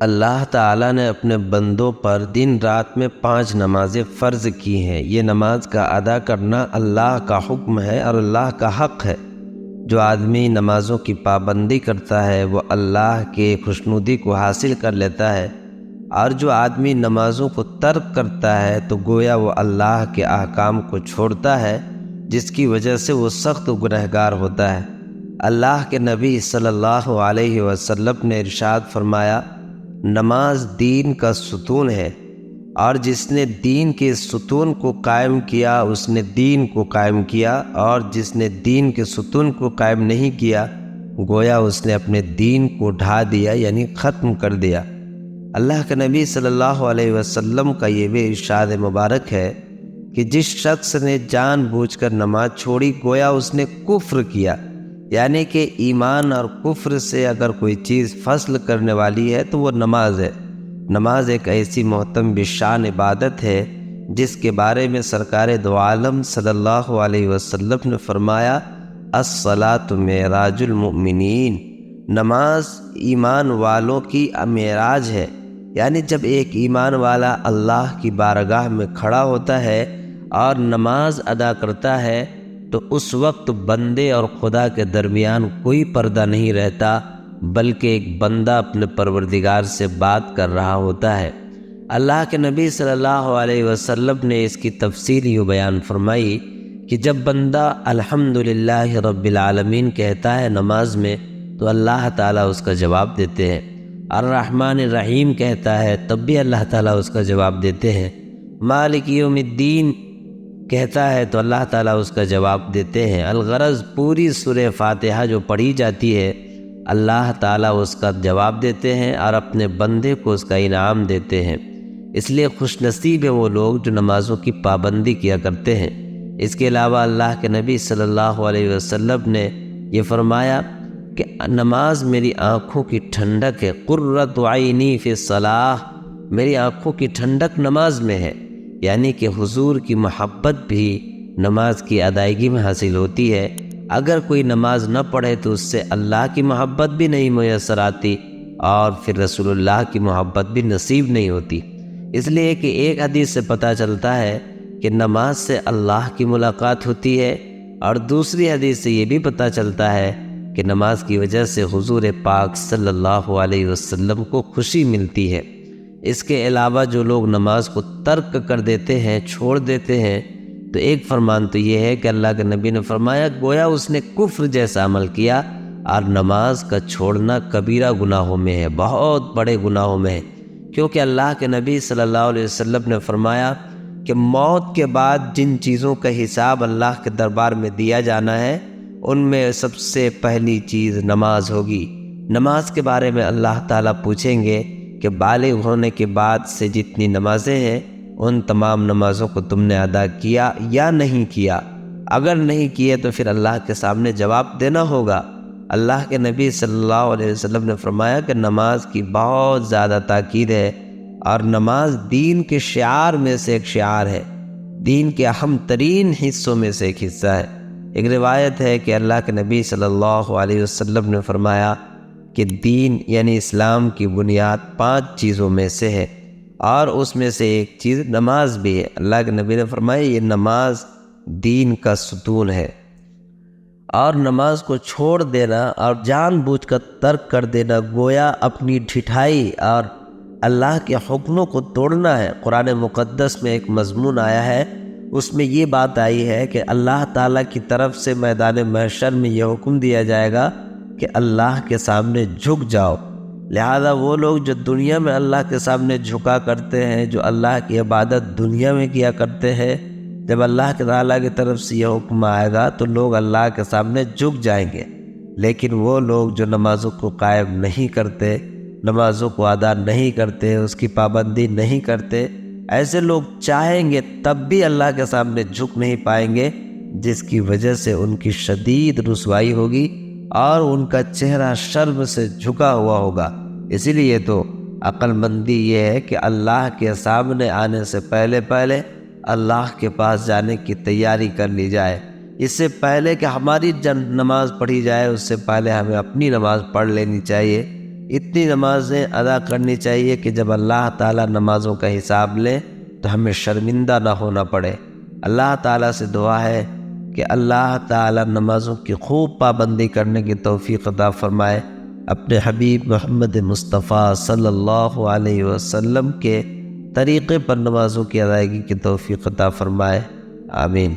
اللہ تعالیٰ نے اپنے بندوں پر دن رات میں 5 نمازیں فرض کی ہیں۔ یہ نماز کا ادا کرنا اللہ کا حکم ہے اور اللہ کا حق ہے۔ جو آدمی نمازوں کی پابندی کرتا ہے وہ اللہ کے خوشنودی کو حاصل کر لیتا ہے، اور جو آدمی نمازوں کو ترک کرتا ہے تو گویا وہ اللہ کے احکام کو چھوڑتا ہے، جس کی وجہ سے وہ سخت گنہگار ہوتا ہے۔ اللہ کے نبی صلی اللہ علیہ وسلم نے ارشاد فرمایا، نماز دین کا ستون ہے، اور جس نے دین کے ستون کو قائم کیا اس نے دین کو قائم کیا، اور جس نے دین کے ستون کو قائم نہیں کیا گویا اس نے اپنے دین کو ڈھا دیا، یعنی ختم کر دیا۔ اللہ کے نبی صلی اللہ علیہ وسلم کا یہ بھی ارشاد مبارک ہے کہ جس شخص نے جان بوجھ کر نماز چھوڑی گویا اس نے کفر کیا، یعنی کہ ایمان اور کفر سے اگر کوئی چیز فصل کرنے والی ہے تو وہ نماز ہے۔ نماز ایک ایسی محترم بشان عبادت ہے جس کے بارے میں سرکار دو عالم صلی اللہ علیہ وسلم نے فرمایا، الصلاۃ معراج المؤمنین، نماز ایمان والوں کی معراج ہے۔ یعنی جب ایک ایمان والا اللہ کی بارگاہ میں کھڑا ہوتا ہے اور نماز ادا کرتا ہے تو اس وقت بندے اور خدا کے درمیان کوئی پردہ نہیں رہتا، بلکہ ایک بندہ اپنے پروردگار سے بات کر رہا ہوتا ہے۔ اللہ کے نبی صلی اللہ علیہ وسلم نے اس کی تفصیل یوں بیان فرمائی کہ جب بندہ الحمدللہ رب العالمین کہتا ہے نماز میں تو اللہ تعالیٰ اس کا جواب دیتے ہیں، الرحمن الرحیم کہتا ہے تب بھی اللہ تعالیٰ اس کا جواب دیتے ہیں، مالک یوم الدین کہتا ہے تو اللہ تعالیٰ اس کا جواب دیتے ہیں۔ الغرض پوری سورہ فاتحہ جو پڑھی جاتی ہے اللہ تعالیٰ اس کا جواب دیتے ہیں اور اپنے بندے کو اس کا انعام دیتے ہیں۔ اس لیے خوش نصیب ہے وہ لوگ جو نمازوں کی پابندی کیا کرتے ہیں۔ اس کے علاوہ اللہ کے نبی صلی اللہ علیہ وسلم نے یہ فرمایا کہ نماز میری آنکھوں کی ٹھنڈک ہے، قرۃ عینی فی الصلاۃ، میری آنکھوں کی ٹھنڈک نماز میں ہے، یعنی کہ حضور کی محبت بھی نماز کی ادائیگی میں حاصل ہوتی ہے۔ اگر کوئی نماز نہ پڑھے تو اس سے اللہ کی محبت بھی نہیں میسر آتی اور پھر رسول اللہ کی محبت بھی نصیب نہیں ہوتی۔ اس لیے کہ ایک حدیث سے پتہ چلتا ہے کہ نماز سے اللہ کی ملاقات ہوتی ہے، اور دوسری حدیث سے یہ بھی پتہ چلتا ہے کہ نماز کی وجہ سے حضور پاک صلی اللہ علیہ وسلم کو خوشی ملتی ہے۔ اس کے علاوہ جو لوگ نماز کو ترک کر دیتے ہیں، چھوڑ دیتے ہیں، تو ایک فرمان تو یہ ہے کہ اللہ کے نبی نے فرمایا گویا اس نے کفر جیسا عمل کیا، اور نماز کا چھوڑنا کبیرہ گناہوں میں ہے، بہت بڑے گناہوں میں ہے، کیونکہ اللہ کے نبی صلی اللہ علیہ وسلم نے فرمایا کہ موت کے بعد جن چیزوں کا حساب اللہ کے دربار میں دیا جانا ہے ان میں سب سے پہلی چیز نماز ہوگی۔ نماز کے بارے میں اللہ تعالیٰ پوچھیں گے کہ بالغ ہونے کے بعد سے جتنی نمازیں ہیں ان تمام نمازوں کو تم نے ادا کیا یا نہیں کیا؟ اگر نہیں کیے تو پھر اللہ کے سامنے جواب دینا ہوگا۔ اللہ کے نبی صلی اللہ علیہ وسلم نے فرمایا کہ نماز کی بہت زیادہ تاکید ہے، اور نماز دین کے شعار میں سے ایک شعار ہے، دین کے اہم ترین حصوں میں سے ایک حصہ ہے۔ ایک روایت ہے کہ اللہ کے نبی صلی اللہ علیہ وسلم نے فرمایا کہ دین یعنی اسلام کی بنیاد 5 چیزوں میں سے ہے، اور اس میں سے ایک چیز نماز بھی ہے۔ اللہ کے نبی نے فرمایا یہ نماز دین کا ستون ہے، اور نماز کو چھوڑ دینا اور جان بوجھ کر ترک کر دینا گویا اپنی ڈھٹائی اور اللہ کے حکموں کو توڑنا ہے۔ قرآن مقدس میں ایک مضمون آیا ہے، اس میں یہ بات آئی ہے کہ اللہ تعالیٰ کی طرف سے میدان محشر میں یہ حکم دیا جائے گا کہ اللہ کے سامنے جھک جاؤ۔ لہذا وہ لوگ جو دنیا میں اللہ کے سامنے جھکا کرتے ہیں، جو اللہ کی عبادت دنیا میں کیا کرتے ہیں، جب اللہ کے تعالیٰ کی طرف سے یہ حکم آئے گا تو لوگ اللہ کے سامنے جھک جائیں گے، لیکن وہ لوگ جو نمازوں کو قائم نہیں کرتے، نمازوں کو ادا نہیں کرتے، اس کی پابندی نہیں کرتے، ایسے لوگ چاہیں گے تب بھی اللہ کے سامنے جھک نہیں پائیں گے، جس کی وجہ سے ان کی شدید رسوائی ہوگی اور ان کا چہرہ شرم سے جھکا ہوا ہوگا۔ اسی لیے تو عقل مندی یہ ہے کہ اللہ کے سامنے آنے سے پہلے اللہ کے پاس جانے کی تیاری کر لی جائے۔ اس سے پہلے کہ ہماری نماز پڑھی جائے اس سے پہلے ہمیں اپنی نماز پڑھ لینی چاہیے، اتنی نمازیں ادا کرنی چاہیے کہ جب اللہ تعالیٰ نمازوں کا حساب لے تو ہمیں شرمندہ نہ ہونا پڑے۔ اللہ تعالیٰ سے دعا ہے کہ اللہ تعالیٰ نمازوں کی خوب پابندی کرنے کی توفیق عطا فرمائے، اپنے حبیب محمد مصطفیٰ صلی اللہ علیہ وسلم کے طریقے پر نمازوں کی ادائیگی کی توفیق عطا فرمائے، آمین۔